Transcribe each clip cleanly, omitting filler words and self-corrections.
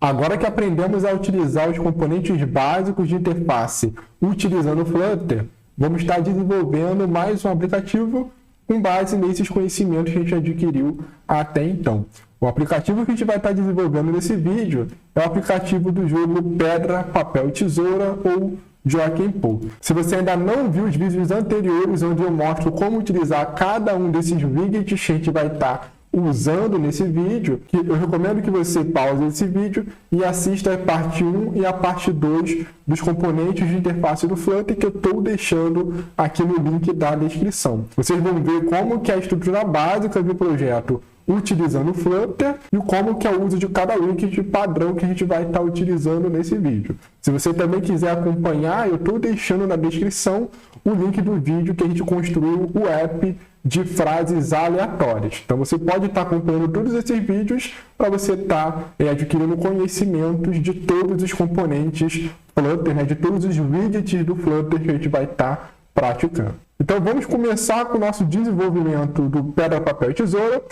Agora que aprendemos a utilizar os componentes básicos de interface utilizando o Flutter, vamos estar desenvolvendo mais um aplicativo com base nesses conhecimentos que a gente adquiriu até então. O aplicativo que a gente vai estar desenvolvendo nesse vídeo é o aplicativo do jogo Pedra, Papel e Tesoura ou Jockey Pool. Se você ainda não viu os vídeos anteriores onde eu mostro como utilizar cada um desses widgets que a gente vai estar usando nesse vídeo, eu recomendo que você pause esse vídeo e assista a parte 1 e a parte 2 dos componentes de interface do Flutter que eu estou deixando aqui no link da descrição. Vocês vão ver como que é a estrutura básica do projeto utilizando o Flutter e como que é o uso de cada widget padrão que a gente vai estar utilizando nesse vídeo. Se você também quiser acompanhar, eu estou deixando na descrição o link do vídeo que a gente construiu o app de frases aleatórias. Então você pode estar acompanhando todos esses vídeos para você estar adquirindo conhecimentos de todos os componentes Flutter, né, de todos os widgets do Flutter que a gente vai estar praticando. Então vamos começar com o nosso desenvolvimento do Pedra, Papel e Tesoura.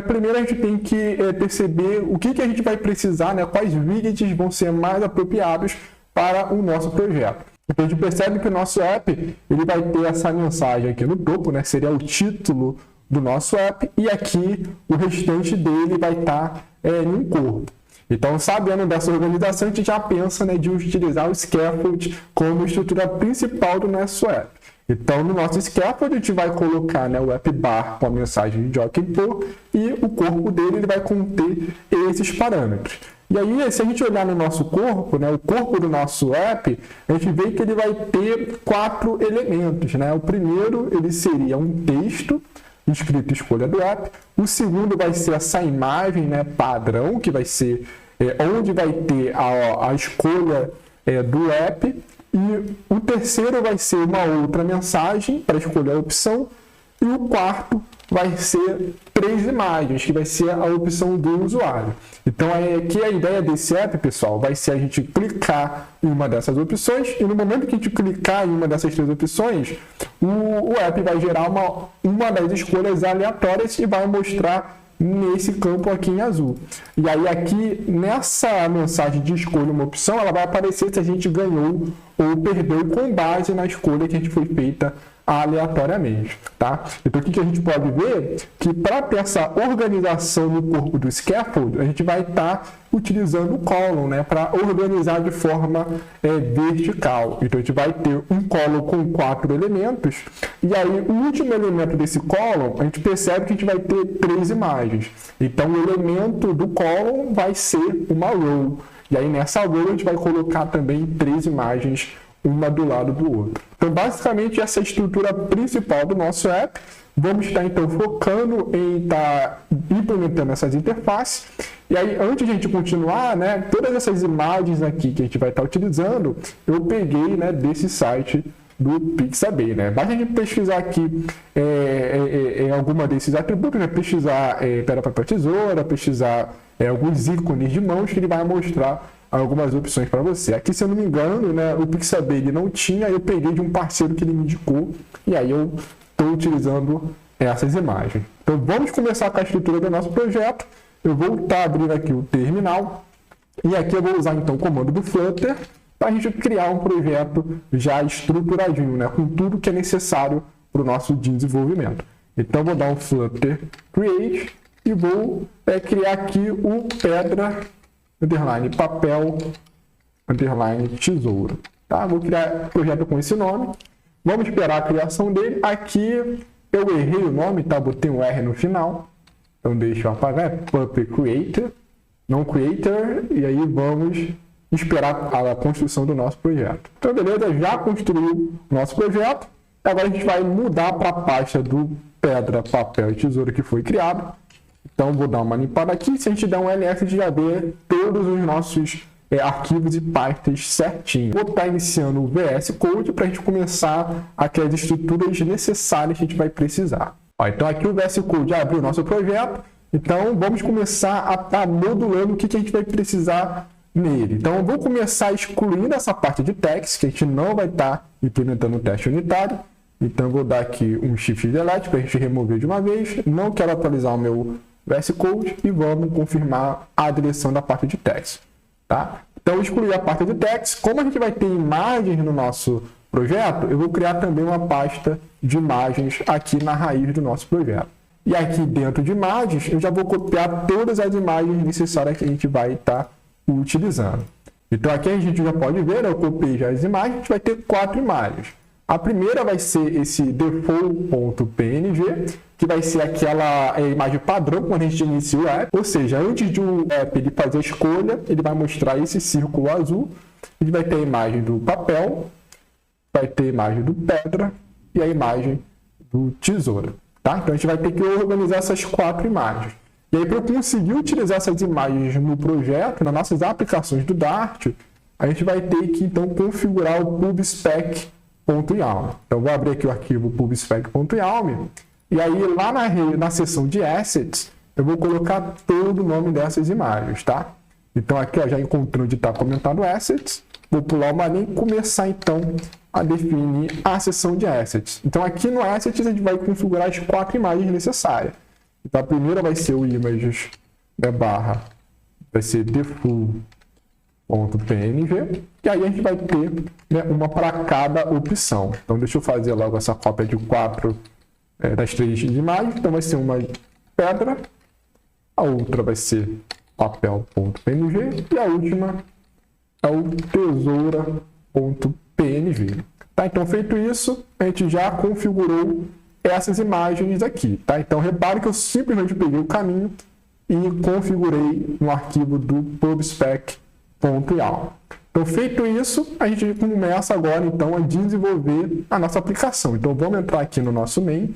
Primeiro a gente tem que perceber o que a gente vai precisar, né, quais widgets vão ser mais apropriados para o nosso projeto. Então a gente percebe que o nosso app ele vai ter essa mensagem aqui no topo, né? Seria o título do nosso app, e aqui o restante dele vai estar em um corpo. Então, sabendo dessa organização, a gente já pensa, né, de utilizar o scaffold como estrutura principal do nosso app. Então, no nosso scaffold, a gente vai colocar, né, o app bar com a mensagem de Jockey Pool, e o corpo dele ele vai conter esses parâmetros. E aí, se a gente olhar no nosso corpo, né, o corpo do nosso app, a gente vê que ele vai ter 4 elementos, né? O primeiro, ele seria um texto escrito escolha do app. O segundo vai ser essa imagem, né, padrão, que vai ser onde vai ter a escolha do app. E o terceiro vai ser uma outra mensagem para escolher a opção. E o quarto vai ser 3 imagens, que vai ser a opção do usuário. Então, aqui a ideia desse app, pessoal, vai ser a gente clicar em uma dessas opções, e no momento que a gente clicar em uma dessas 3 opções, o app vai gerar uma das escolhas aleatórias e vai mostrar nesse campo aqui em azul. E aí aqui, nessa mensagem de escolha uma opção, ela vai aparecer se a gente ganhou ou perdeu com base na escolha que a gente foi feita aleatoriamente, tá? Então, o que a gente pode ver? Que para ter essa organização no corpo do scaffold, a gente vai estar utilizando o column, né, para organizar de forma vertical. Então, a gente vai ter um column com 4 elementos, e aí o último elemento desse column, a gente percebe que a gente vai ter 3 imagens. Então, o elemento do column vai ser uma row. E aí, nessa row, a gente vai colocar também 3 imagens, uma do lado do outro. Então, basicamente, essa é a estrutura principal do nosso app. Vamos estar, então, focando em estar implementando essas interfaces. E aí, antes de a gente continuar, né, todas essas imagens aqui que a gente vai estar utilizando, eu peguei, né, desse site do Pixabay, né? Basta a gente pesquisar aqui em alguma desses atributos, né? Pesquisar pedra, papel, tesoura, pesquisar alguns ícones de mãos que ele vai mostrar algumas opções para você. Aqui, se eu não me engano, né, o Pixabay ele não tinha, eu peguei de um parceiro que ele me indicou, e aí eu estou utilizando essas imagens. Então, vamos começar com a estrutura do nosso projeto. Eu vou estar abrindo aqui o terminal, e aqui eu vou usar, então, o comando do Flutter, para a gente criar um projeto já estruturadinho, né, com tudo que é necessário para o nosso desenvolvimento. Então, vou dar um Flutter Create, e vou criar aqui o Pedra, underline papel, underline tesoura. Tá? Vou criar um projeto com esse nome. Vamos esperar a criação dele. Aqui eu errei o nome, tá? Botei um R no final. Então deixa eu apagar. É Puppet Creator, não Creator. E aí vamos esperar a construção do nosso projeto. Então, beleza, já construiu o nosso projeto. Agora a gente vai mudar para a pasta do Pedra, Papel e Tesoura que foi criado. Então, vou dar uma limpada aqui. Se a gente der um ls, a gente já vê todos os nossos arquivos e pastas certinho. Vou estar iniciando o VS Code para a gente começar aquelas estruturas necessárias que a gente vai precisar. Então, aqui o VS Code já abriu o nosso projeto. Então, vamos começar a estar modulando o que a gente vai precisar nele. Então, eu vou começar excluindo essa parte de text, que a gente não vai estar implementando o teste unitário. Então, eu vou dar aqui um Shift Delete para a gente remover de uma vez. Não quero atualizar o meu VS Code e vamos confirmar a direção da parte de text. tá? Então, excluir a pasta de text. Como a gente vai ter imagens no nosso projeto, eu vou criar também uma pasta de imagens aqui na raiz do nosso projeto. E aqui dentro de imagens, eu já vou copiar todas as imagens necessárias que a gente vai estar utilizando. Então, aqui a gente já pode ver, eu copiei já as imagens, a gente vai ter 4 imagens. A primeira vai ser esse default.png, que vai ser aquela imagem padrão quando a gente inicia o app. Ou seja, antes de um app ele fazer a escolha, ele vai mostrar esse círculo azul. A gente vai ter a imagem do papel, vai ter a imagem do pedra e a imagem do tesoura. Tá? Então, a gente vai ter que organizar essas 4 imagens. E aí, para eu conseguir utilizar essas imagens no projeto, nas nossas aplicações do Dart, a gente vai ter que, então, configurar o pubspec.yaml. Então, vou abrir aqui o arquivo pubspec.yaml. E aí, lá na seção de Assets, eu vou colocar todo o nome dessas imagens, tá? Então, aqui, ó, já encontrei onde está comentado Assets. Vou pular uma linha e começar, então, a definir a seção de Assets. Então, aqui no Assets, a gente vai configurar as 4 imagens necessárias. Então, a primeira vai ser o images, barra, vai ser default.png, e aí a gente vai ter, né, uma para cada opção. Então, deixa eu fazer logo essa cópia de 4 das 3 imagens. Então, vai ser uma pedra, a outra vai ser papel.png e a última é o tesoura.png. Tá? Então, feito isso, a gente já configurou essas imagens aqui, tá? Então, repare que eu simplesmente peguei o caminho e configurei no arquivo do pubspec.yaml. Então, feito isso, a gente começa agora, então, a desenvolver a nossa aplicação. Então, vamos entrar aqui no nosso main.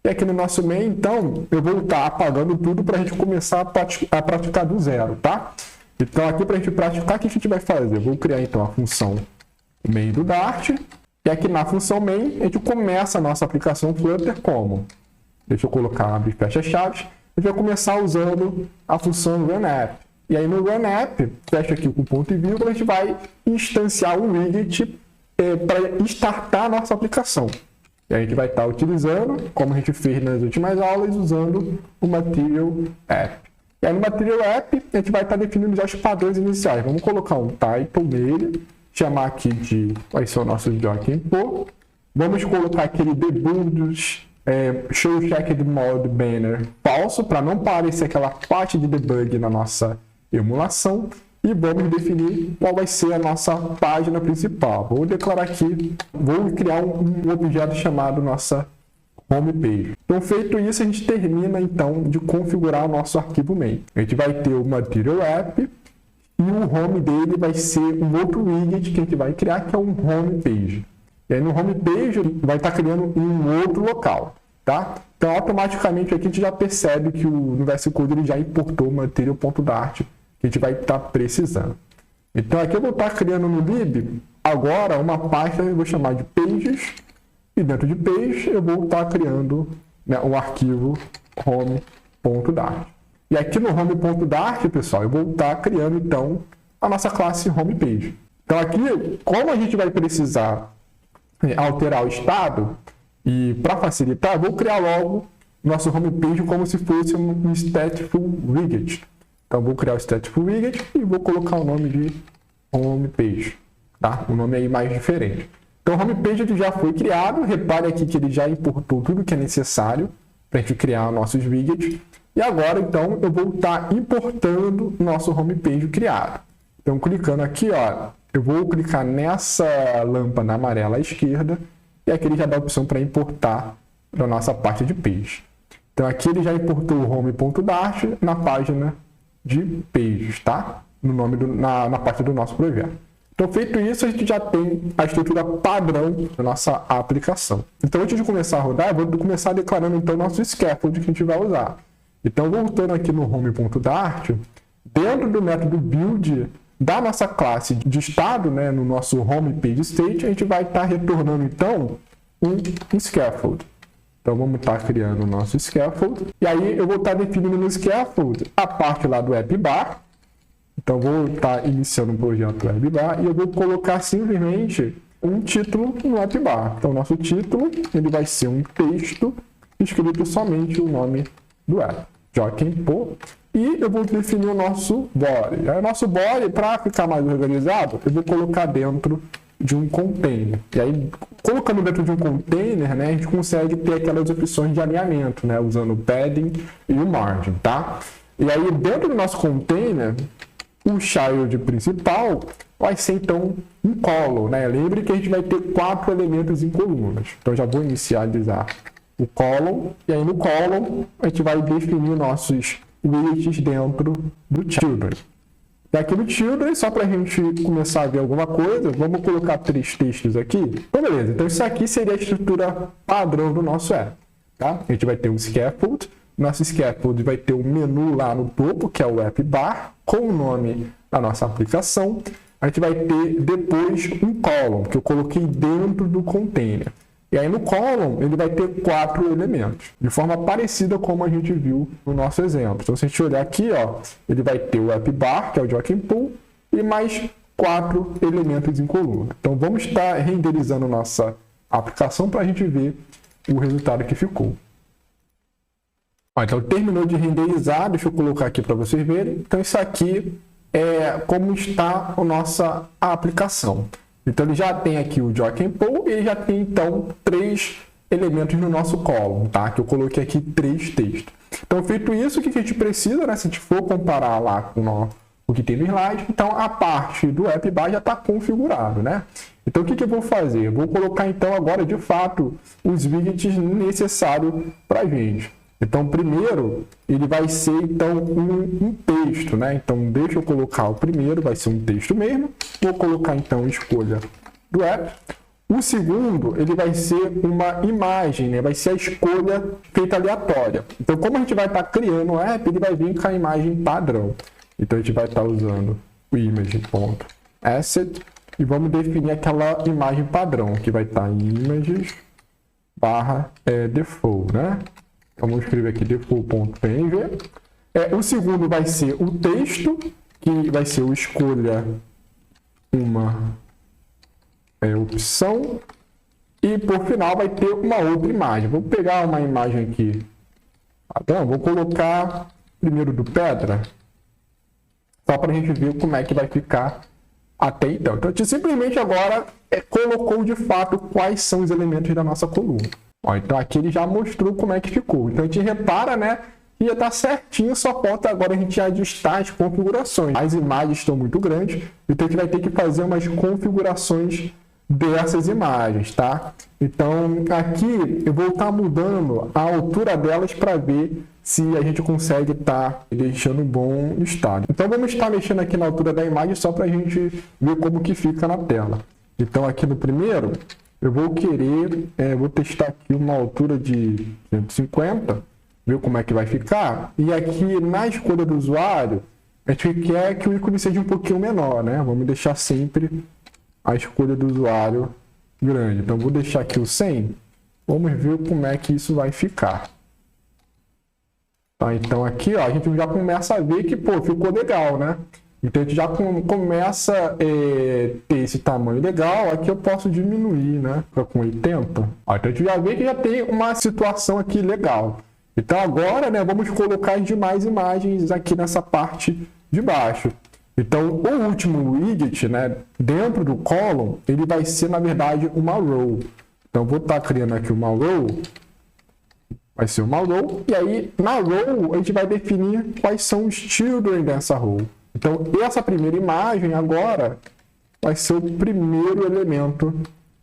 E aqui no nosso main, então, eu vou estar apagando tudo para a gente começar a praticar do zero, tá? Então, aqui para a gente praticar, o que a gente vai fazer? Eu vou criar, então, a função main do Dart. E aqui na função main, a gente começa a nossa aplicação Flutter como? Deixa eu colocar, abrir e fecha chaves. A gente vai começar usando a função runApp. E aí no runApp, fecha aqui com ponto e vírgula, a gente vai instanciar um widget para startar a nossa aplicação. E a gente vai estar utilizando, como a gente fez nas últimas aulas, usando o Material App. E aí no Material App, a gente vai estar definindo já os padrões iniciais. Vamos colocar um title nele. Chamar aqui de, vai ser o nosso jockey.info. Vamos colocar aquele debug show checked mode banner falso, para não parecer aquela parte de debug na nossa emulação. E vamos definir qual vai ser a nossa página principal. Vou declarar aqui, vou criar um objeto chamado nossa homepage. Então, feito isso, a gente termina então de configurar o nosso arquivo main. A gente vai ter o Material App. E o home dele vai ser um outro widget que a gente vai criar, que é um home page. E aí no home page vai estar criando um outro local, tá? Então automaticamente aqui a gente já percebe que no VS Code ele já importou o material.dart que a gente vai estar precisando. Então aqui eu vou estar criando no lib agora uma pasta que eu vou chamar de pages. E dentro de page eu vou estar criando, né, um arquivo home.dart. E aqui no home.dart, pessoal, eu vou estar criando, então, a nossa classe homepage. Então, aqui, como a gente vai precisar alterar o estado, e para facilitar, eu vou criar logo nosso homepage como se fosse um stateful widget. Então, vou criar o stateful widget e vou colocar o nome de homepage, tá? Um nome aí mais diferente. Então, o homepage ele já foi criado. Repare aqui que ele já importou tudo que é necessário para a gente criar nossos widgets. E agora, então, eu vou estar importando o nosso homepage criado. Então, clicando aqui, ó, eu vou clicar nessa lâmpada amarela à esquerda e aqui ele já dá a opção para importar da nossa parte de page. Então, aqui ele já importou o home.dart na página de pages, tá? No nome na parte do nosso projeto. Então, feito isso, a gente já tem a estrutura padrão da nossa aplicação. Então, antes de começar a rodar, eu vou começar declarando, então, o nosso scaffold que a gente vai usar. Então, voltando aqui no home.dart, dentro do método build da nossa classe de estado, né, no nosso homepage state, a gente vai estar retornando, então, um scaffold. Então, vamos estar criando o nosso scaffold. E aí, eu vou estar definindo no scaffold a parte lá do AppBar. Então, vou estar iniciando um projeto AppBar e eu vou colocar simplesmente um título no AppBar. Então, nosso título ele vai ser um texto escrito somente o nome do app, jockey.info. e eu vou definir o nosso body. Aí o nosso body, para ficar mais organizado, eu vou colocar dentro de um container. E aí, colocando dentro de um container, né, a gente consegue ter aquelas opções de alinhamento, né, usando o padding e o margin, tá? E aí, dentro do nosso container, o child principal vai ser, então, um column, né? Lembre que a gente vai ter 4 elementos em colunas. Então, já vou inicializar o column, e aí no column a gente vai definir nossos widgets dentro do children. E aqui no children, só para a gente começar a ver alguma coisa, vamos colocar 3 textos aqui. Então, beleza. Então, isso aqui seria a estrutura padrão do nosso app, tá? A gente vai ter um scaffold. Nosso scaffold vai ter um menu lá no topo, que é o app bar, com o nome da nossa aplicação. A gente vai ter depois um column, que eu coloquei dentro do container. E aí no column, ele vai ter 4 elementos, de forma parecida como a gente viu no nosso exemplo. Então, se a gente olhar aqui, ó, ele vai ter o app bar, que é o jockey pool, e mais 4 elementos em coluna. Então, vamos estar renderizando nossa aplicação para a gente ver o resultado que ficou. Ó, então, terminou de renderizar, deixa eu colocar aqui para vocês verem. Então, isso aqui é como está a nossa aplicação. Então, ele já tem aqui o jockey pool e ele já tem, então, 3 elementos no nosso column, tá? Que eu coloquei aqui 3 textos. Então, feito isso, o que a gente precisa, né? Se a gente for comparar lá com o que tem no slide, então, a parte do app bar já está configurado, né? Então, o que eu vou fazer? Eu vou colocar, então, agora, de fato, os widgets necessários para a gente. Então, primeiro, ele vai ser, então, um texto, né? Então, deixa eu colocar o primeiro, vai ser um texto mesmo. Vou colocar, então, escolha do app. O segundo, ele vai ser uma imagem, né? Vai ser a escolha feita aleatória. Então, como a gente vai estar criando o app, ele vai vir com a imagem padrão. Então, a gente vai estar usando o image.asset e vamos definir aquela imagem padrão, que vai estar em images/default, né? Então, vamos escrever aqui default.png. O segundo vai ser o texto, que vai ser o escolha uma opção. E, por final, vai ter uma outra imagem. Vou pegar uma imagem aqui. Então, vou colocar primeiro do pedra, só para a gente ver como é que vai ficar até então. Então, a gente simplesmente agora colocou, de fato, quais são os elementos da nossa coluna. Ó, então aqui ele já mostrou como é que ficou. Então a gente repara, né, que já está certinho, só falta agora a gente ajustar as configurações. As imagens estão muito grandes, então a gente vai ter que fazer umas configurações dessas imagens, tá? Então aqui eu vou estar mudando a altura delas para ver se a gente consegue estar deixando um bom estado. Então vamos estar mexendo aqui na altura da imagem só para a gente ver como que fica na tela. Então aqui no primeiro, eu vou querer, vou testar aqui uma altura de 150, ver como é que vai ficar. E aqui na escolha do usuário, a gente quer que o ícone seja um pouquinho menor, né? Vamos deixar sempre a escolha do usuário grande. Então, vou deixar aqui o 100. Vamos ver como é que isso vai ficar. Tá, então, aqui, ó, a gente já começa a ver que, pô, ficou legal, né? Então, a gente já começa a ter esse tamanho legal. Aqui eu posso diminuir, né? Fica com 80. Ó, então, a gente já vê que já tem uma situação aqui legal. Então, agora, né, vamos colocar as demais imagens aqui nessa parte de baixo. Então, o último widget, né, dentro do column, ele vai ser, na verdade, uma row. Então, vou estar criando aqui uma row. Vai ser uma row. E aí, na row, a gente vai definir quais são os children dessa row. Então, essa primeira imagem agora vai ser o primeiro elemento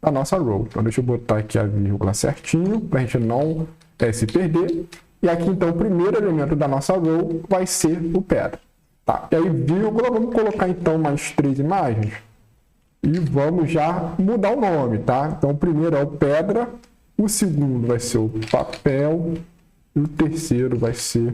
da nossa row. Então, deixa eu botar aqui a vírgula certinho, para a gente não se perder. E aqui, então, o primeiro elemento da nossa row vai ser o pedra. Tá. E aí, vírgula, vamos colocar, então, mais 3 imagens. E vamos já mudar o nome, tá? Então, o primeiro é o pedra, o segundo vai ser o papel, e o terceiro vai ser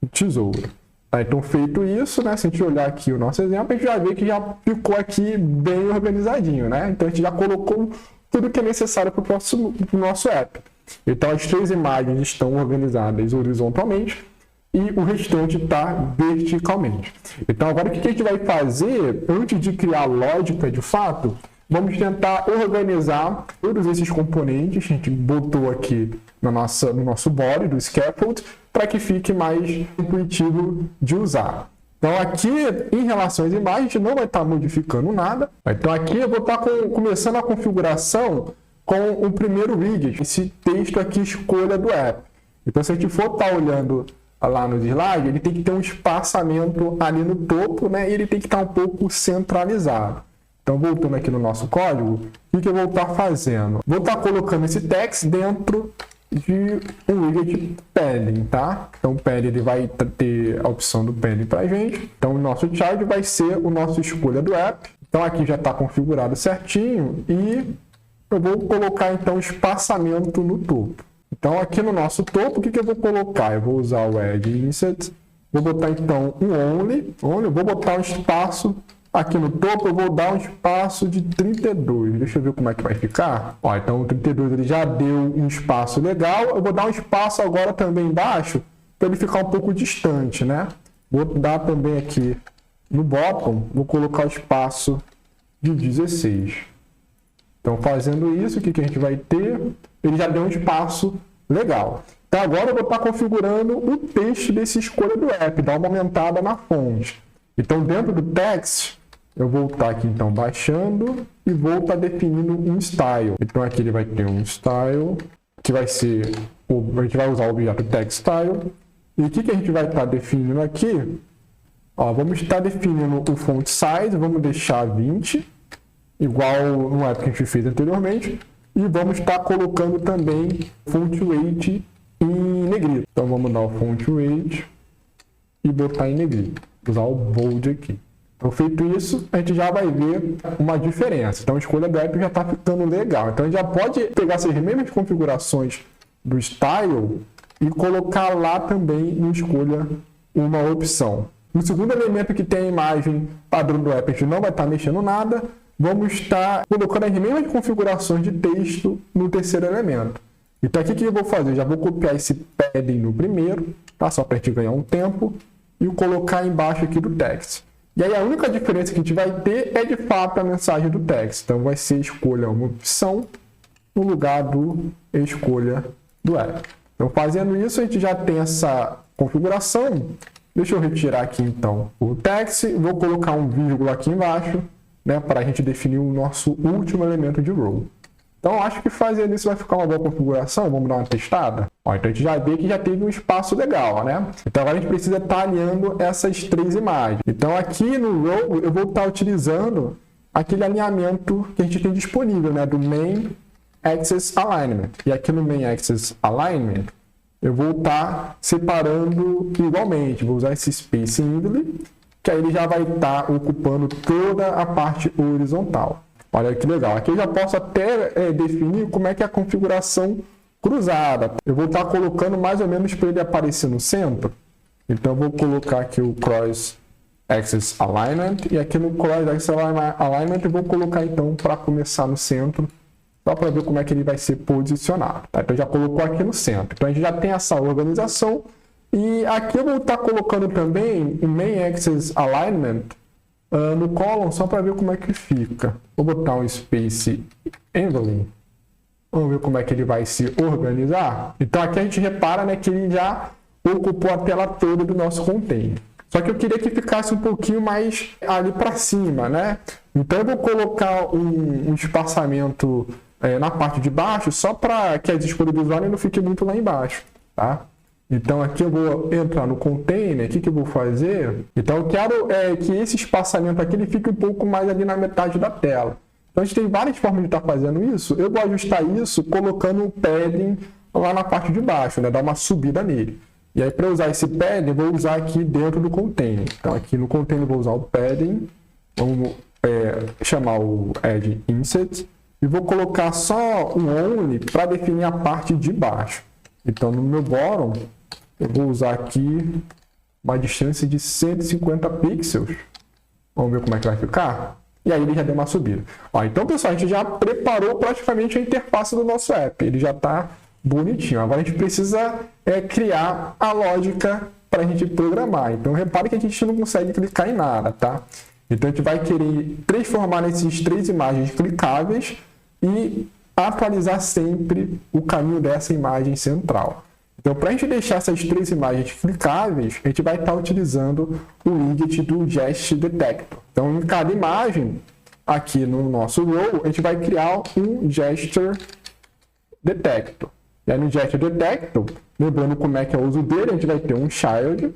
o tesouro. Tá, então, feito isso, né, se a gente olhar aqui o nosso exemplo, a gente já vê que já ficou aqui bem organizadinho, né? Então, a gente já colocou tudo que é necessário para o nosso app. Então, as 3 imagens estão organizadas horizontalmente e o restante está verticalmente. Então, agora o que a gente vai fazer, antes de criar lógica de fato, vamos tentar organizar todos esses componentes. A gente botou aqui no nosso body do scaffold, para que fique mais intuitivo de usar. Então aqui, em relação às imagens, a gente não vai estar modificando nada. Então aqui eu vou estar começando a configuração com o primeiro widget, esse texto aqui, escolha do app. Então se a gente for estar olhando lá no slide, ele tem que ter um espaçamento ali no topo, né? E ele tem que estar um pouco centralizado. Então voltando aqui no nosso código, o que eu vou estar fazendo? Vou estar colocando esse text dentro de um widget padding, tá? Então o padding ele vai ter a opção do padding para a gente. Então o nosso child vai ser o nosso escolha do app. Então aqui já está configurado certinho e eu vou colocar então espaçamento no topo. Então aqui no nosso topo, o que eu vou colocar? Eu vou usar o add inset, vou botar então um only, eu vou botar um espaço aqui no topo, eu vou dar um espaço de 32. Deixa eu ver como é que vai ficar. Ó, então o 32 ele já deu um espaço legal. Eu vou dar um espaço agora também embaixo para ele ficar um pouco distante, né? Vou dar também aqui no bottom, vou colocar o espaço de 16. Então fazendo isso, o que a gente vai ter? Ele já deu um espaço legal. Então agora eu vou estar configurando o texto desse escolha do app, dar uma aumentada na fonte. Então dentro do text, eu vou estar aqui então baixando e vou estar definindo um style. Então aqui ele vai ter um style, que vai ser, a gente vai usar o objeto text style. E o que a gente vai estar definindo aqui? Ó, vamos estar definindo o font size, vamos deixar 20, igual no app que a gente fez anteriormente. E vamos estar colocando também font weight em negrito. Então vamos dar o font weight e botar em negrito. Usar o bold aqui. Então feito isso, a gente já vai ver uma diferença. Então a escolha do app já está ficando legal. Então a gente já pode pegar essas mesmas configurações do style e colocar lá também no escolha uma opção. No segundo elemento que tem a imagem padrão do app, a gente não vai estar mexendo nada. Vamos estar colocando as mesmas configurações de texto no terceiro elemento. Então aqui o que eu vou fazer? Eu já vou copiar esse padding no primeiro, tá? Só para a gente ganhar um tempo, e colocar embaixo aqui do text. E aí a única diferença que a gente vai ter é de fato a mensagem do text. Então vai ser escolha uma opção no lugar do escolha do app. Então fazendo isso a gente já tem essa configuração. Deixa eu retirar aqui então o text, vou colocar um vírgula aqui embaixo, né, para a gente definir o nosso último elemento de row. Então acho que fazendo isso vai ficar uma boa configuração. Vamos dar uma testada? Ó, então a gente já vê que já teve um espaço legal, né? Então agora a gente precisa estar alinhando essas três imagens. Então aqui no row eu vou estar utilizando aquele alinhamento que a gente tem disponível, né, do main axis alignment. E aqui no main axis alignment eu vou estar separando igualmente. Vou usar esse space invalid, que aí ele já vai estar ocupando toda a parte horizontal. Olha que legal. Aqui eu já posso até definir como é que é a configuração cruzada. Eu vou estar colocando mais ou menos para ele aparecer no centro. Então eu vou colocar aqui o Cross Axis Alignment. E aqui no Cross Axis Alignment eu vou colocar então para começar no centro. Só para ver como é que ele vai ser posicionado. Tá? Então já colocou aqui no centro. Então a gente já tem essa organização. E aqui eu vou estar colocando também o Main Axis Alignment no column, só para ver como é que fica. Vou botar um space envelope. Vamos ver como é que ele vai se organizar. Então aqui a gente repara, né, que ele já ocupou a tela toda do nosso container. Só que eu queria que ficasse um pouquinho mais ali para cima, né? Então eu vou colocar um espaçamento na parte de baixo, só para que as escolhas do usuário não fiquem muito lá embaixo, tá? Então aqui eu vou entrar no container, o que eu vou fazer? Então eu quero que esse espaçamento aqui ele fique um pouco mais ali na metade da tela. Então a gente tem várias formas de estar fazendo isso. Eu vou ajustar isso colocando o padding lá na parte de baixo, né? Dar uma subida nele. E aí para usar esse padding, eu vou usar aqui dentro do container. Então aqui no container eu vou usar o padding, vamos chamar o add inset e vou colocar só um only para definir a parte de baixo. Então no meu bottom eu vou usar aqui uma distância de 150 pixels. Vamos ver como é que vai ficar. E aí ele já deu uma subida. Ó, então, pessoal, a gente já preparou praticamente a interface do nosso app. Ele já está bonitinho. Agora a gente precisa criar a lógica para a gente programar. Então, repare que a gente não consegue clicar em nada, tá? Então, a gente vai querer transformar nessas três imagens clicáveis e atualizar sempre o caminho dessa imagem central. Então, para a gente deixar essas 3 imagens clicáveis, a gente vai estar utilizando o widget do Gesture Detector. Então, em cada imagem, aqui no nosso row, a gente vai criar um Gesture Detector. E aí no Gesture Detector, lembrando como é que é o uso dele, a gente vai ter um child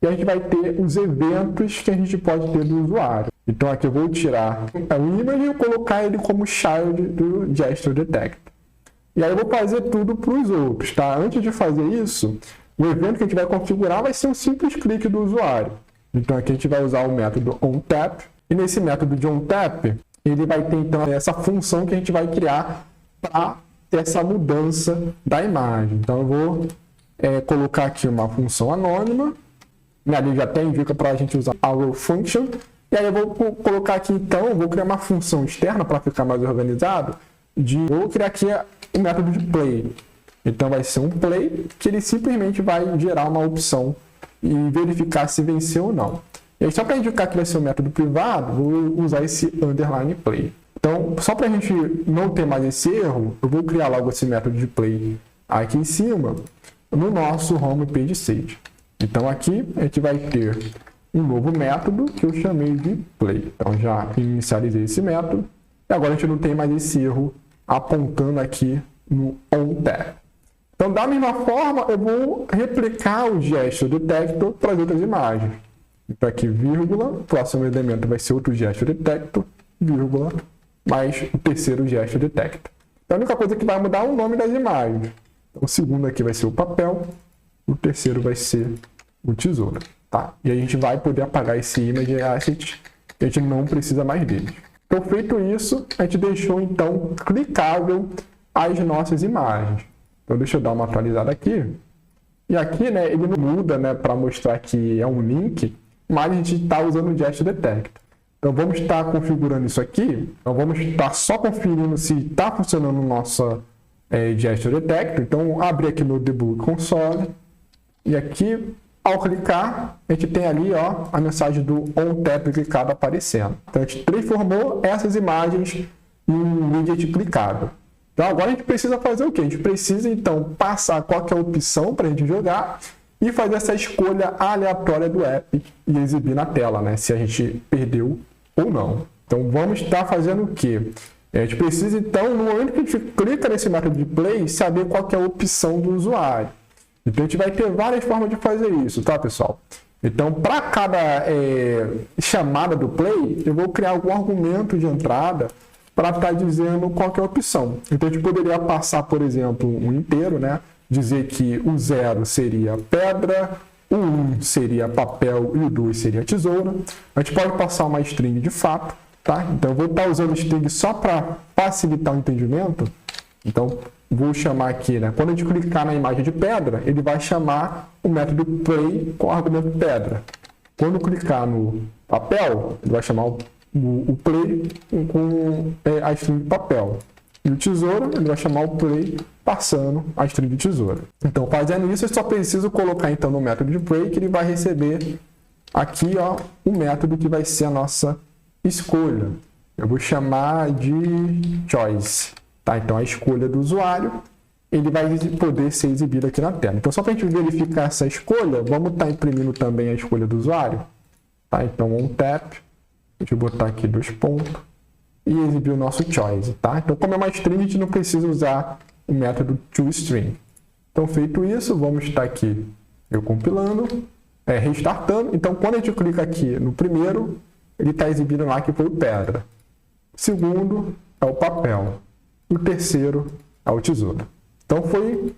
e a gente vai ter os eventos que a gente pode ter do usuário. Então aqui eu vou tirar o image e colocar ele como child do Gesture Detector. E aí eu vou fazer tudo para os outros, tá? Antes de fazer isso, o evento que a gente vai configurar vai ser um simples clique do usuário. Então aqui a gente vai usar o método onTap. E nesse método de onTap, ele vai ter então essa função que a gente vai criar para ter essa mudança da imagem. Então eu vou colocar aqui uma função anônima. Ali já até indica para a gente usar arrow function. E aí eu vou colocar aqui então, vou criar uma função externa para ficar mais organizado. Vou criar aqui o método de play. Então vai ser um play que ele simplesmente vai gerar uma opção e verificar se venceu ou não. E aí, só para indicar que vai ser um método privado, vou usar esse underline play. Então, só para a gente não ter mais esse erro, eu vou criar logo esse método de play aqui em cima, no nosso home page state. Então, aqui a gente vai ter um novo método que eu chamei de play. Então, já inicializei esse método. E agora a gente não tem mais esse erro apontando aqui no onTap. Então, da mesma forma, eu vou replicar o Gesture Detector para as outras imagens. Então, aqui, vírgula, o próximo elemento vai ser outro Gesture Detector, vírgula, mais o terceiro Gesture Detector. Então, a única coisa que vai mudar é o nome das imagens. Então, o segundo aqui vai ser o papel, o terceiro vai ser o tesoura. Tá? E a gente vai poder apagar esse image asset, a gente não precisa mais dele. Então, feito isso, a gente deixou, então, clicável as nossas imagens. Então, deixa eu dar uma atualizada aqui. E aqui, né, ele não muda, né, para mostrar que é um link, mas a gente está usando o Gesture Detector. Então, vamos estar configurando isso aqui. Então, vamos estar só conferindo se está funcionando o nosso Gesture Detector. Então, abrir aqui no Debug Console. E aqui, ao clicar, a gente tem ali ó, a mensagem do onTap clicado aparecendo. Então, a gente transformou essas imagens em um widget clicável. Então, agora a gente precisa fazer o quê? A gente precisa, então, passar qual que é a opção para a gente jogar e fazer essa escolha aleatória do app e exibir na tela, né? Se a gente perdeu ou não. Então, vamos estar fazendo o quê? A gente precisa, então, no momento que a gente clica nesse método de play, saber qual que é a opção do usuário. Então, a gente vai ter várias formas de fazer isso, tá, pessoal? Então, para cada chamada do play, eu vou criar algum argumento de entrada para estar dizendo qual que é a opção. Então, a gente poderia passar, por exemplo, um inteiro, né? Dizer que o 0 seria pedra, o 1 seria papel e o 2 seria tesoura. A gente pode passar uma string de fato, tá? Então, eu vou estar usando string só para facilitar o entendimento. Então, vou chamar aqui, né? Quando a gente clicar na imagem de pedra, ele vai chamar o método play com o argumento pedra. Quando clicar no papel, ele vai chamar o play com a string de papel. E o tesouro, ele vai chamar o play passando a string de tesoura. Então, fazendo isso, eu só preciso colocar então no método de play que ele vai receber aqui ó, o método que vai ser a nossa escolha. Eu vou chamar de choice. Tá? Então, a escolha do usuário, ele vai poder ser exibido aqui na tela. Então, só para a gente verificar essa escolha, vamos estar imprimindo também a escolha do usuário. Tá? Então, onTap, deixa eu botar aqui 2 pontos, e exibir o nosso choice. Tá? Então, como é uma string, a gente não precisa usar o método toString. Então, feito isso, vamos estar aqui, eu compilando, restartando. Então, quando a gente clica aqui no primeiro, ele está exibindo lá que foi o pedra. O segundo é o papel. O terceiro é o tesouro. Então,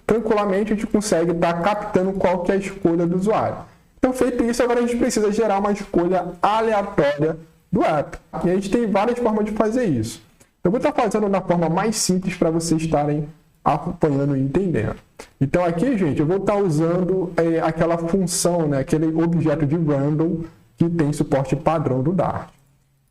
tranquilamente, a gente consegue estar captando qual que é a escolha do usuário. Então, feito isso, agora a gente precisa gerar uma escolha aleatória do app. E a gente tem várias formas de fazer isso. Eu vou estar fazendo da forma mais simples para vocês estarem acompanhando e entendendo. Então, aqui, gente, eu vou estar usando aquela função, né, aquele objeto de random que tem suporte padrão do Dart.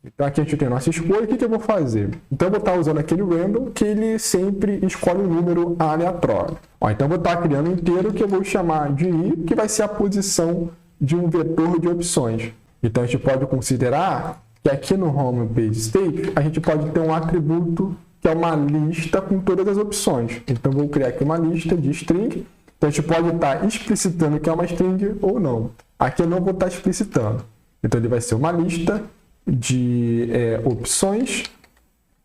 Então, aqui a gente tem a nossa escolha. O que eu vou fazer? Então, eu vou estar usando aquele random que ele sempre escolhe um número aleatório. Então, eu vou estar criando um inteiro que eu vou chamar de i, que vai ser a posição de um vetor de opções. Então, a gente pode considerar que aqui no home page state, a gente pode ter um atributo que é uma lista com todas as opções. Então, vou criar aqui uma lista de string. Então, a gente pode estar explicitando que é uma string ou não. Aqui eu não vou estar explicitando. Então, ele vai ser uma lista de opções.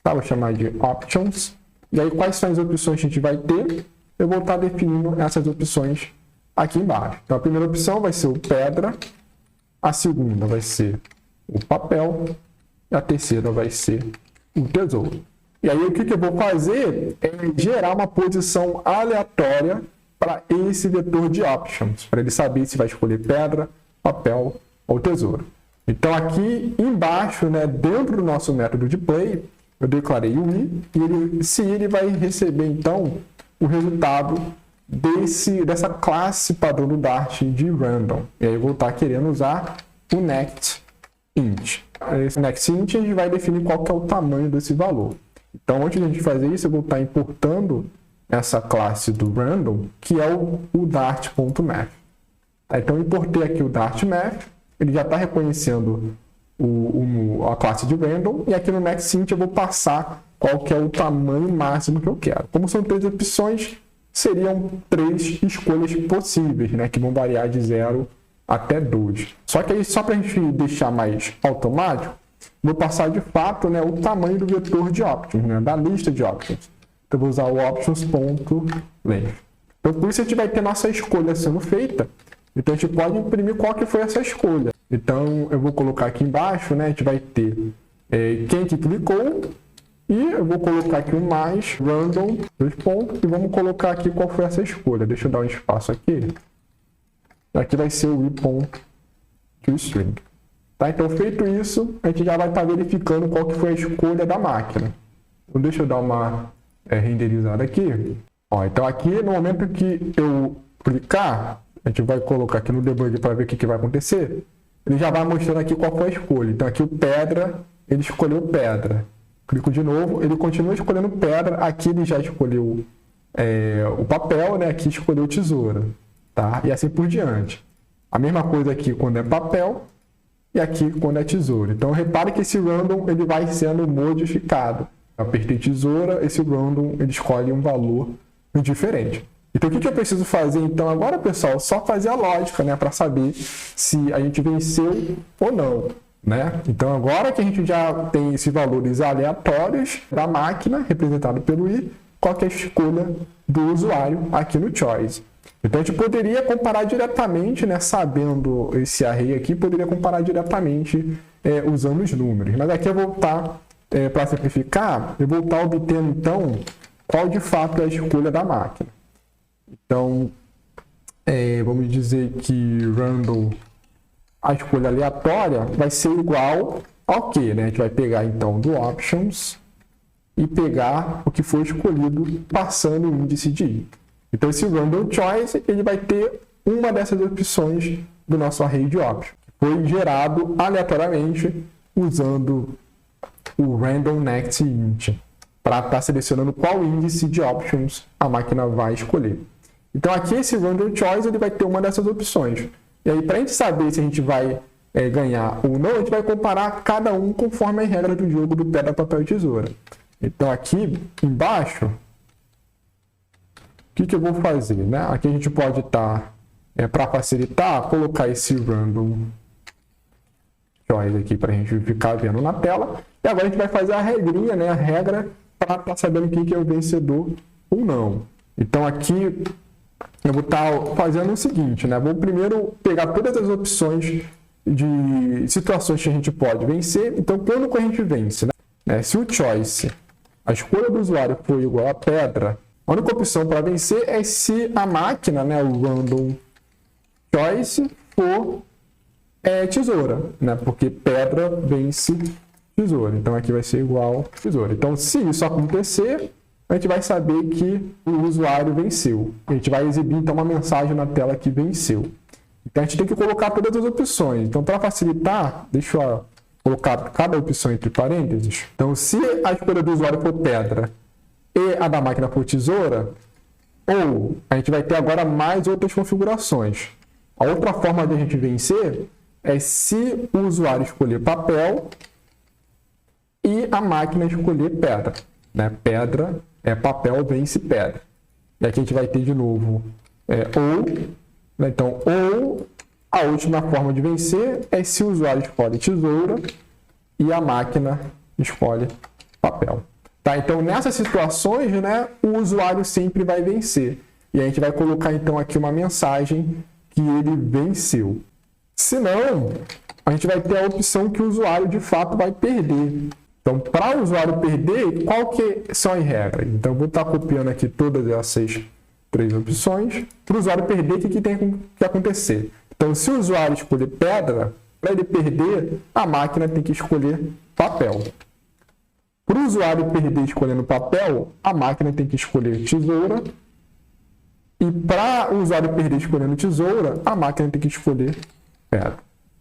Tá? Vou chamar de options. E aí, quais são as opções que a gente vai ter? Eu vou estar definindo essas opções aqui embaixo. Então, a primeira opção vai ser o pedra. A segunda vai ser o papel. E a terceira vai ser o tesouro. E aí, o que eu vou fazer é gerar uma posição aleatória para esse vetor de options, para ele saber se vai escolher pedra, papel ou tesouro. Então, aqui embaixo, né, dentro do nosso método de play, eu declarei o i, e ele vai receber, então, o resultado dessa classe padrão do Dart de random. E aí, eu vou estar querendo usar o next int. Esse next int, a gente vai definir qual que é o tamanho desse valor. Então, antes de a gente fazer isso, eu vou estar importando essa classe do random, que é o dart.math. Então, eu importei aqui o dart.math, ele já está reconhecendo a classe de random, e aqui no nextInt eu vou passar qual que é o tamanho máximo que eu quero. Como são 3 opções, seriam 3 escolhas possíveis, né, que vão variar de 0 até 2. Só que aí, só para a gente deixar mais automático, vou passar de fato, né, o tamanho do vetor de options, né, da lista de options. Então, vou usar o options.length. Então, por isso a gente vai ter nossa escolha sendo feita. Então, a gente pode imprimir qual que foi essa escolha. Então, eu vou colocar aqui embaixo, né, a gente vai ter quem que clicou. E eu vou colocar aqui um mais, random, 2 pontos. E vamos colocar aqui qual foi essa escolha. Deixa eu dar um espaço aqui. Aqui vai ser o i.toString. Tá? Então, feito isso, a gente já vai estar verificando qual que foi a escolha da máquina. Então, deixa eu dar uma renderizada aqui. Ó, então, aqui, no momento que eu clicar, a gente vai colocar aqui no debug para ver o que vai acontecer. Ele já vai mostrando aqui qual foi a escolha. Então, aqui o pedra, ele escolheu pedra. Clico de novo, ele continua escolhendo pedra. Aqui ele já escolheu o papel, né? Aqui escolheu tesoura. Tá? E assim por diante. A mesma coisa aqui quando é papel e aqui quando é tesoura. Então, repare que esse random ele vai sendo modificado. Eu apertei tesoura, esse random ele escolhe um valor diferente. Então, o que eu preciso fazer então agora, pessoal? Só fazer a lógica, né? Para saber se a gente venceu ou não. Né? Então, agora que a gente já tem esses valores aleatórios da máquina, representado pelo i, qual que é a escolha do usuário aqui no choice. Então, a gente poderia comparar diretamente, né, sabendo esse array aqui, poderia comparar diretamente usando os números. Mas aqui eu vou estar, para simplificar, eu vou estar obtendo, então, qual de fato é a escolha da máquina. Então, vamos dizer que random, a escolha aleatória, vai ser igual ao quê? Né? A gente vai pegar, então, do options e pegar o que foi escolhido passando o índice de i. Então, esse random choice, ele vai ter uma dessas opções do nosso array de options. Foi gerado aleatoriamente usando o random next int para estar selecionando qual índice de options a máquina vai escolher. Então, aqui esse random choice ele vai ter uma dessas opções. E aí, para a gente saber se a gente vai ganhar ou não, a gente vai comparar cada um conforme a regra do jogo do pedra, papel e tesoura. Então, aqui embaixo, o que eu vou fazer? Né? Aqui a gente pode estar, para facilitar, colocar esse random choice aqui para a gente ficar vendo na tela. E agora a gente vai fazer a regrinha, né? A regra para estar sabendo quem que é o vencedor ou não. Então, aqui eu vou estar fazendo o seguinte, né? Vou primeiro pegar todas as opções de situações que a gente pode vencer. Então, quando que a gente vence? Né? Se o choice, a escolha do usuário for igual a pedra, a única opção para vencer é se a máquina, né, o random choice, for tesoura, né? Porque pedra vence tesoura. Então, aqui vai ser igual tesoura. Então, se isso acontecer, a gente vai saber que o usuário venceu. A gente vai exibir, então, uma mensagem na tela que venceu. Então, a gente tem que colocar todas as opções. Então, para facilitar, deixa eu colocar cada opção entre parênteses. Então, se a escolha do usuário for pedra e a da máquina for tesoura, ou a gente vai ter agora mais outras configurações. A outra forma de a gente vencer é se o usuário escolher papel e a máquina escolher pedra. né? Pedra é papel, vence pedra. E aqui a gente vai ter de novo ou, né? Então, ou a última forma de vencer é se o usuário escolhe tesoura e a máquina escolhe papel. Tá? Então, nessas situações, né, o usuário sempre vai vencer. E a gente vai colocar, então, aqui uma mensagem que ele venceu. Se não, a gente vai ter a opção que o usuário, de fato, vai perder. Então, para o usuário perder, qual que são as regras? Então, eu vou estar copiando aqui todas essas 3 opções. Para o usuário perder, o que tem que acontecer? Então, se o usuário escolher pedra, para ele perder, a máquina tem que escolher papel. Para o usuário perder escolhendo papel, a máquina tem que escolher tesoura. E para o usuário perder escolhendo tesoura, a máquina tem que escolher pedra.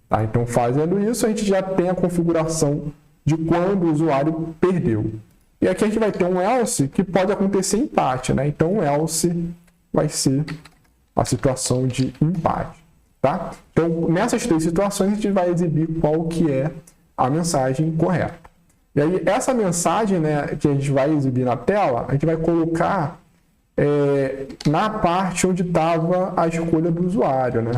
Tá? Então, fazendo isso, a gente já tem a configuração de quando o usuário perdeu. E aqui a gente vai ter um else que pode acontecer empate, né? Então, o else vai ser a situação de empate. Tá? Então, nessas 3 situações, a gente vai exibir qual que é a mensagem correta. E aí, essa mensagem, né, que a gente vai exibir na tela, a gente vai colocar na parte onde estava a escolha do usuário, né?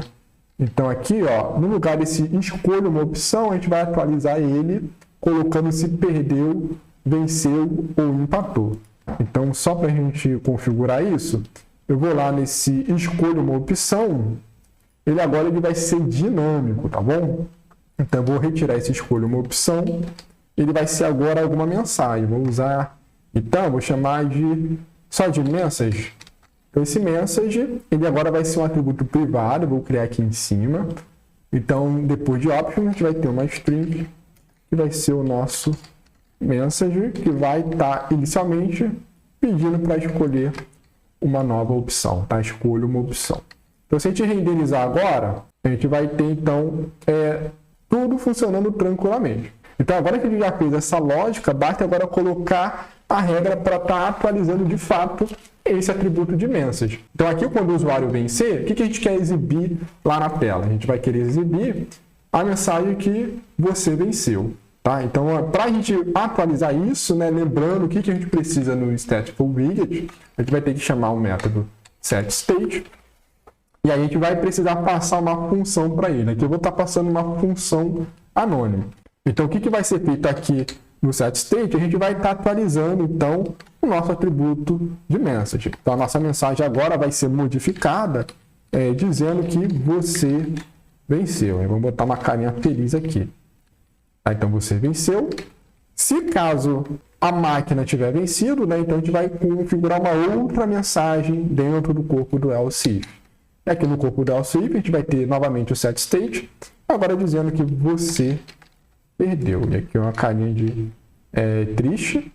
Então, aqui, ó, no lugar desse escolha uma opção, a gente vai atualizar ele colocando se perdeu, venceu ou empatou. Então, só para a gente configurar isso, eu vou lá nesse escolha uma opção, ele agora vai ser dinâmico, tá bom? Então, eu vou retirar esse escolha uma opção, ele vai ser agora alguma mensagem. Vou usar, então, vou chamar de só de message. Então, esse message, ele agora vai ser um atributo privado, vou criar aqui em cima. Então, depois de option, a gente vai ter uma string, que vai ser o nosso message, que vai estar inicialmente pedindo para escolher uma nova opção, tá? Escolha uma opção. Então, se a gente renderizar agora, a gente vai ter, então, tudo funcionando tranquilamente. Então, agora que a gente já fez essa lógica, basta agora colocar a regra para estar atualizando, de fato, esse atributo de message. Então, aqui, quando o usuário vencer, o que a gente quer exibir lá na tela? A gente vai querer exibir a mensagem que você venceu. Tá? Então, para a gente atualizar isso, né, lembrando o que a gente precisa no stateful widget, a gente vai ter que chamar o método setState. E aí a gente vai precisar passar uma função para ele. Aqui eu vou estar passando uma função anônima. Então, o que vai ser feito aqui no setState? A gente vai estar atualizando, então, o nosso atributo de message. Então, a nossa mensagem agora vai ser modificada, dizendo que você venceu. Vamos botar uma carinha feliz aqui. Tá? Então, você venceu. Se caso a máquina tiver vencido, né, então a gente vai configurar uma outra mensagem dentro do corpo do else if. Aqui no corpo do else if, a gente vai ter novamente o setState, agora dizendo que você perdeu. E aqui uma carinha de triste.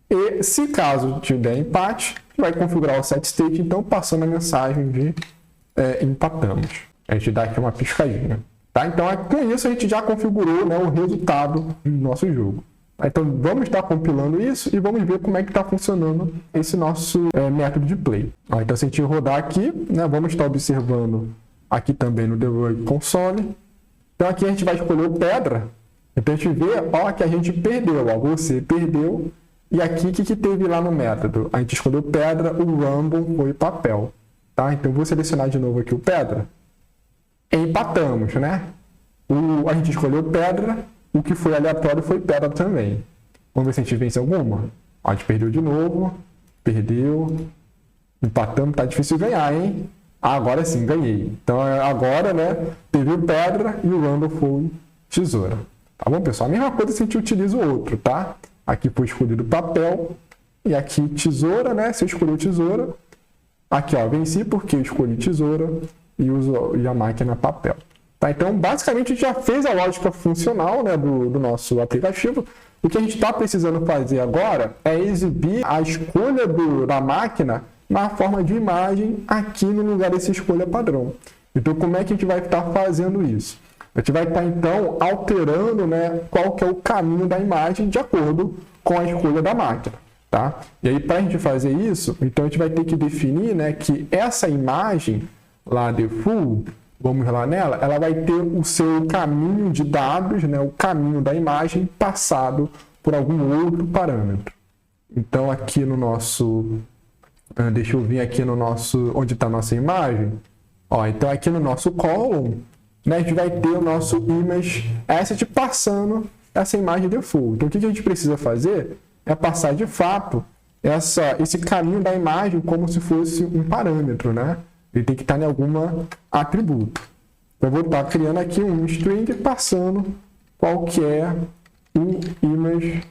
E se caso tiver empate, vai configurar o setState, então passando a mensagem de empatamos. A gente dá aqui uma piscadinha. Tá? Então, com isso, a gente já configurou, né, o resultado do nosso jogo. Então, vamos estar compilando isso e vamos ver como é que está funcionando esse nosso método de play. Então, se a gente rodar aqui, né, vamos estar observando aqui também no Debug Console. Então, aqui a gente vai escolher o pedra. Então, a gente vê que a gente perdeu. Você perdeu. E aqui, o que teve lá no método? A gente escolheu pedra, o Rumble foi papel. Tá? Então, vou selecionar de novo aqui o pedra. Empatamos, né? A gente escolheu pedra. O que foi aleatório foi pedra também. Vamos ver se a gente vence alguma. A gente perdeu de novo. Perdeu. Empatamos. Tá difícil ganhar, hein? Agora sim, ganhei. Então, agora, né? Teve o pedra e o Rumble foi tesoura. Tá bom, pessoal? A mesma coisa se a gente utiliza o outro, tá? Aqui foi escolhido papel. E aqui tesoura, né? Se eu escolhi tesoura. Aqui, ó, venci porque eu escolhi tesoura e a máquina papel. Tá? Então, basicamente, a gente já fez a lógica funcional, né, do nosso aplicativo. O que a gente está precisando fazer agora é exibir a escolha da máquina na forma de imagem aqui no lugar dessa escolha padrão. Então, como é que a gente vai estar fazendo isso? A gente vai estar, então, alterando, né, qual que é o caminho da imagem de acordo com a escolha da máquina. Tá? E aí, para a gente fazer isso, então a gente vai ter que definir, né, que essa imagem lá default, vamos lá nela, ela vai ter o seu caminho de dados, né, o caminho da imagem passado por algum outro parâmetro. Então aqui no nosso, deixa eu vir aqui no nosso, onde está a nossa imagem. Ó, então aqui no nosso column, né, a gente vai ter o nosso image asset passando essa imagem default. Então o que a gente precisa fazer é passar de fato esse caminho da imagem como se fosse um parâmetro, né? Ele tem que estar em algum atributo. Então eu vou estar criando aqui um string passando qual que é o image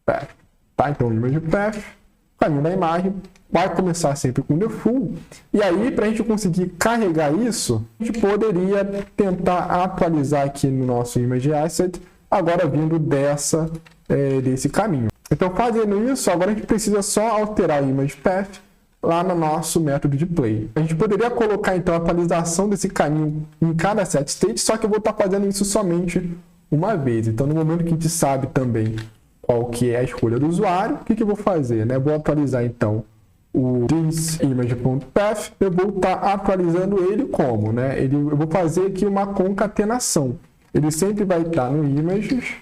path. Tá? Então o image path, o caminho da imagem, vai começar sempre com default. E aí, para a gente conseguir carregar isso, a gente poderia tentar atualizar aqui no nosso image asset, agora vindo desse caminho. Então, fazendo isso, agora a gente precisa só alterar o image path lá no nosso método de play. A gente poderia colocar, então, a atualização desse caminho em cada set state, só que eu vou estar fazendo isso somente uma vez. Então, no momento que a gente sabe também qual que é a escolha do usuário, o que eu vou fazer? Né? Eu vou atualizar, então, o thisImage.path, eu vou estar atualizando ele como? Né? Eu vou fazer aqui uma concatenação. Ele sempre vai estar no images,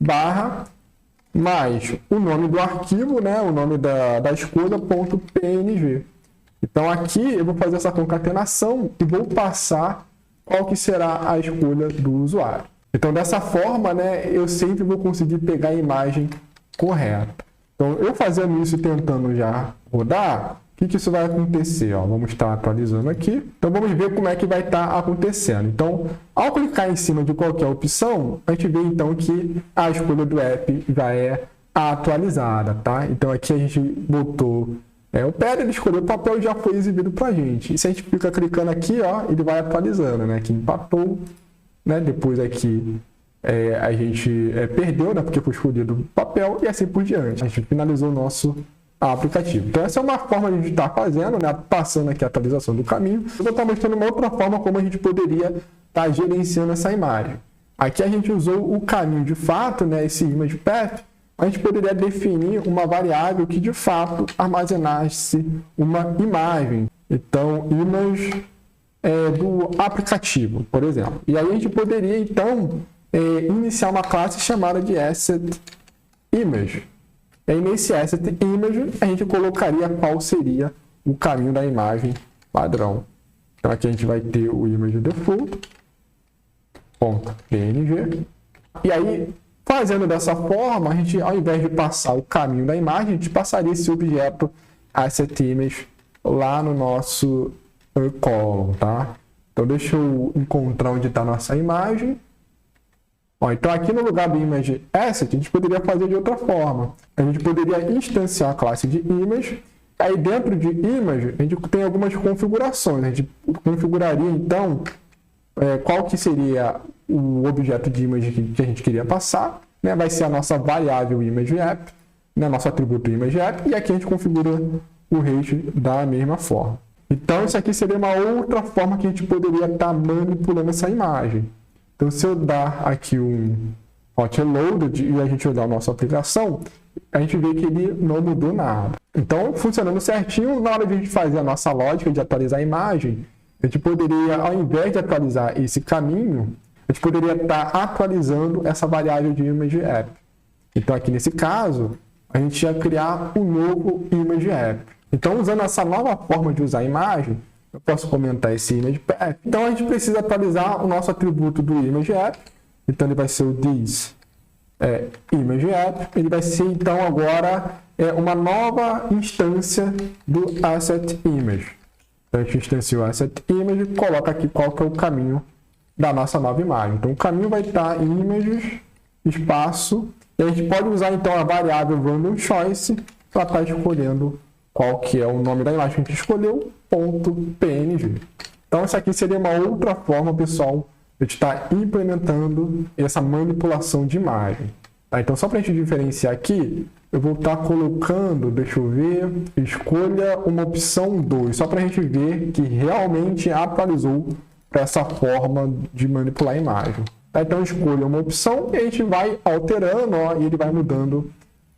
barra, mais o nome do arquivo, né? O nome da escolha, .png. Então aqui eu vou fazer essa concatenação e vou passar qual que será a escolha do usuário. Então dessa forma, né, eu sempre vou conseguir pegar a imagem correta. Então eu fazendo isso e tentando já rodar, o que isso vai acontecer? Ó, vamos estar atualizando aqui. Então vamos ver como é que vai estar acontecendo. Então, ao clicar em cima de qualquer opção, a gente vê então que a escolha do app já é atualizada, tá? Então aqui a gente botou o pad, ele escolheu o papel e já foi exibido para a gente. E se a gente fica clicando aqui, ó, ele vai atualizando, né? Aqui empatou, né? Depois aqui a gente perdeu, né? Porque foi escolhido o papel e assim por diante. A gente finalizou o nosso aplicativo. Então essa é uma forma de a gente estar fazendo, né? Passando aqui a atualização do caminho. Eu vou estar mostrando uma outra forma como a gente poderia estar gerenciando essa imagem. Aqui a gente usou o caminho de fato, né? Esse image path. A gente poderia definir uma variável que de fato armazenasse uma imagem. Então, image do aplicativo, por exemplo. E aí a gente poderia então iniciar uma classe chamada de asset image. E aí, nesse asset image, a gente colocaria qual seria o caminho da imagem padrão. Então, aqui a gente vai ter o image default.png. E aí, fazendo dessa forma, a gente, ao invés de passar o caminho da imagem, a gente passaria esse objeto asset image lá no nosso column, tá? Então, deixa eu encontrar onde está a nossa imagem. Ó, então, aqui no lugar do image asset, a gente poderia fazer de outra forma. A gente poderia instanciar a classe de image. Aí, dentro de image, a gente tem algumas configurações. A gente configuraria, então, qual que seria o objeto de image que a gente queria passar. Né? Vai ser a nossa variável ImageApp, né? Nosso atributo ImageApp. E aqui a gente configura o range da mesma forma. Então, isso aqui seria uma outra forma que a gente poderia estar manipulando essa imagem. Então, se eu dar aqui um hot loaded e a gente olhar a nossa aplicação, a gente vê que ele não mudou nada. Então, funcionando certinho, na hora de a gente fazer a nossa lógica de atualizar a imagem, a gente poderia, ao invés de atualizar esse caminho, a gente poderia estar atualizando essa variável de ImageApp. Então, aqui nesse caso, a gente ia criar um novo ImageApp. Então, usando essa nova forma de usar a imagem, eu posso comentar esse image path. Então, a gente precisa atualizar o nosso atributo do ImageApp. Então, ele vai ser o thisImageApp. Ele vai ser, então, agora uma nova instância do asset image. Então, a gente instancia o asset image e coloca aqui qual que é o caminho da nossa nova imagem. Então, o caminho vai estar em images, espaço, e a gente pode usar, então, a variável random choice para estar escolhendo qual que é o nome da imagem que a gente escolheu, .png. Então, essa aqui seria uma outra forma, pessoal, de estar implementando essa manipulação de imagem. Tá? Então, só para a gente diferenciar aqui, eu vou estar colocando, deixa eu ver, escolha uma opção 2, só para a gente ver que realmente atualizou para essa forma de manipular a imagem. Tá? Então, escolha uma opção e a gente vai alterando, ó, e ele vai mudando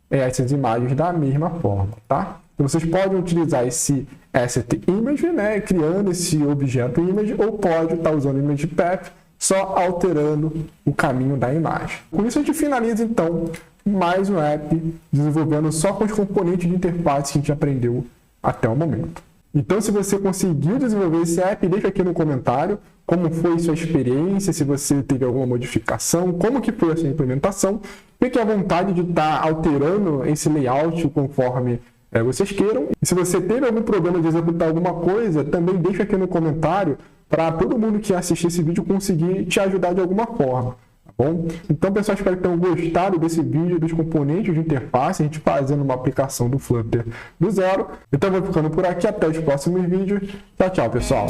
essas imagens da mesma forma, tá? Então, vocês podem utilizar esse asset image, né, criando esse objeto image, ou pode estar usando o image path, só alterando o caminho da imagem. Com isso, a gente finaliza, então, mais um app desenvolvendo só com os componentes de interface que a gente aprendeu até o momento. Então, se você conseguiu desenvolver esse app, deixa aqui no comentário como foi sua experiência, se você teve alguma modificação, como que foi a sua implementação. Fique à vontade de estar alterando esse layout conforme vocês queiram. E se você teve algum problema de executar alguma coisa, também deixa aqui no comentário para todo mundo que assistir esse vídeo conseguir te ajudar de alguma forma. Bom, então, pessoal, espero que tenham gostado desse vídeo dos componentes de interface, a gente fazendo uma aplicação do Flutter do zero. Então, eu vou ficando por aqui, até os próximos vídeos. Tchau, tchau, pessoal!